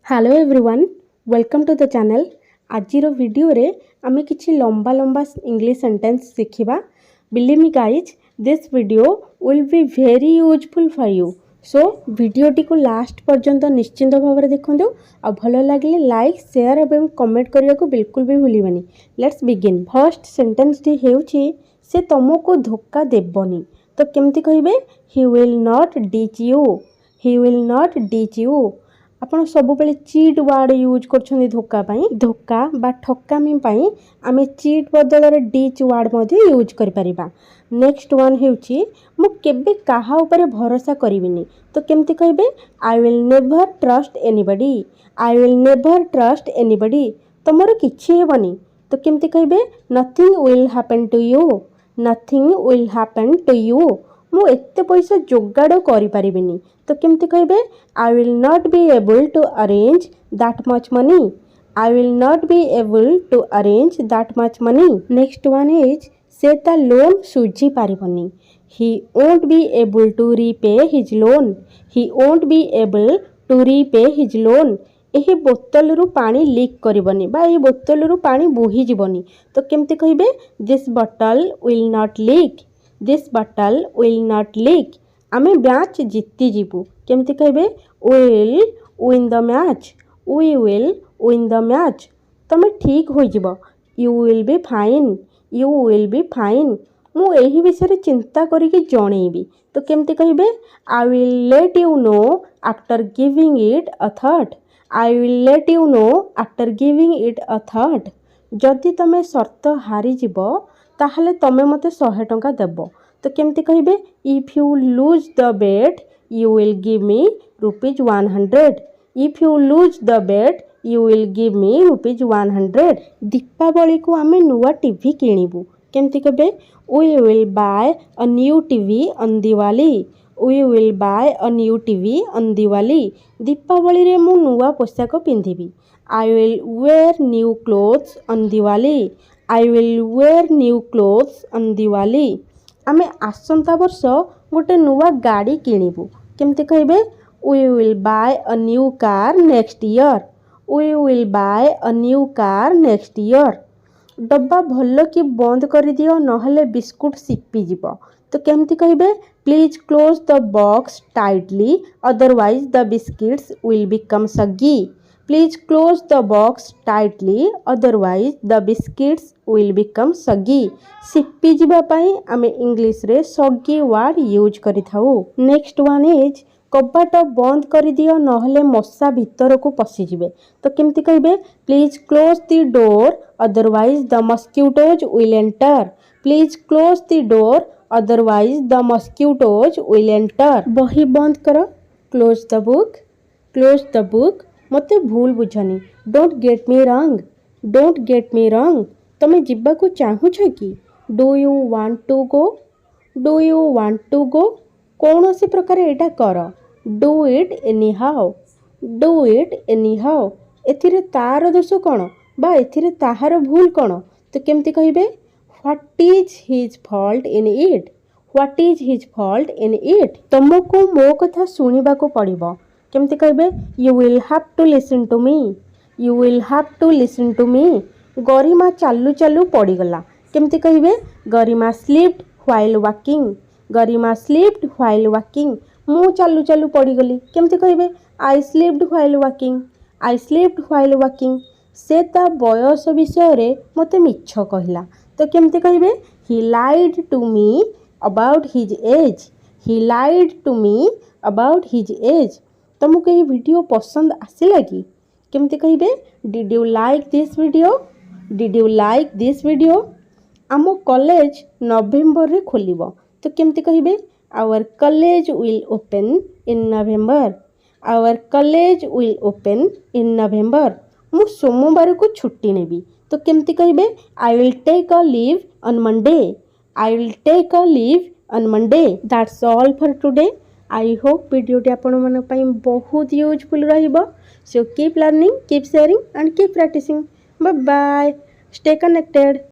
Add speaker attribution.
Speaker 1: Hello everyone welcome to the channel. आजिर video रे आमे किछि लंबा लंबा इंग्लिश सेंटेंस सिखिबा। Believe me guys this video will be very useful for you. So वीडियोटी को लास्ट पर्यंत निश्चिंत भाव में देखंतु आ भलो लागले लाइक शेयर एवं कमेंट करिया को बिल्कुल भी भूलिबनी। Let's begin. फर्स्ट सेंटेंस टी हेउछि से तुमको धोखा देबनी। तो केमती कहिबे he will not ditch you. He will not ditch you. आपण सब बेले चीट वर्ड यूज कर धोखा पाई। धोखा बा ठकामी पाई आमे चीट बदल रे डिच वर्ड मध्ये यूज कर परिबा। नेक्स्ट वन हेउची मु केबे काहा ऊपर भरोसा करिविनी। तो केमती कहबे I will never trust anybody. I will never trust anybody. तमरो किछि हेबनी। तो केमती कहबे nothing will happen to you. Nothing will happen to you. मु एते पैसा जोगाड़ करि परिबिनी। तो केमती कहबे I will not be able to arrange that much money. I will not be able to arrange that much money. Next one is से ता लोन सुझी पारिबनी। He won't be able to repay his loan. He won't be able to repay his loan. एही बोतल रु पानी leak करबनी बा एही बोतल रु पानी बोही जीवनी। तो केमती कहबे this bottle will not leak. This bottle will not leak. आमे मैच जीती जीवु। केमती कहबे we will win the match. We will win the match. तमे ठीक हो जीवो। You will be fine. You will be fine. मु एही विषय चिंता करिके जणेबी। तो केमती कहबे I will let you know after giving it a thought. I will let you know after giving it a thought. जदि तमे शर्त हारी जीवो ताहले तमे मते 100 टंका देबो। तो केमती कहबे if you lose the bet you will give me ₹100। If you lose the bet you will give me ₹100। Deepavali को आमे नुआ टीवी किनिबु। केमती कहबे we will buy a new TV on Diwali. We will buy a new TV on Diwali. Deepavali रे मु नुआ पोशाक पिंधिबी। I will wear new clothes on Diwali. I will wear new clothes on Diwali. आमे आसंता वर्ष गोटे नुआ गाड़ी किनिबु। केमती कहबे we will buy a new car next year. We will buy a new car next year. डब्बा भल कि बंद कर दियो नहले बिस्कुट सिपी जीवो। तो केमती कहबे please close the box tightly otherwise the biscuits will become soggy. Please close the box tightly otherwise the biscuits will become soggy. सिपी जीवा पाई आमे इंग्लिश रे सगी वर्ड यूज करि थाउ। नेक्स्ट वन इज कबाट बंद कर दियो नहले मशा भीतर को पसी जिवे। तो केमती कहबे please close the door otherwise the mosquitoes will enter. Please close the door otherwise the mosquitoes will enter. बही बंद करो। Close the book. Close the book. मते भूल बुझनी। Don't get me wrong. Don't get me wrong. तमे जिब्बा को चाहू छ कि do you want to go. Do you want to go. कौन सी प्रकार एटा कर। Do it anyhow. Do it any how. एथिरे तार दोष कौन बा एथिरे ताहार भूल कौन। तो केमती कहबे what is his fault in it. What is his fault in it. तुमको मो कथा सुनिबा को पड़िबो। केमती कहबे you will have to listen to me. You will have to listen to me. Garima चालू चालू पड़ीगला। केमती कहबे Garima slipped while walking. Garima slipped while walking. मु चालू चालू पड़ीगली। केमती कहबे I slipped while walking. I slipped while walking. से ता बयस विषय रे मते मिछ कहला। तो केमती कहबे he lied to me about his age. He lied to me about his age. तुमको ये वीडियो पसंद आसिला कि केमती कहबे did you like this video. Did you like this video. आम कॉलेज नवेम्बर रे खोलिबो। तो केमती कहबे our college will open in November. Our college will open in November. मु सोमवार को छुट्टी नेबी। तो केमती कहबे I will take a leave on Monday. I will take a leave on Monday. That's all for today. I hope वीडियोटी आपण मन पई बहुत यूजफुल रहिबो। So keep learning, keep sharing and keep practising. Bye bye. Stay connected.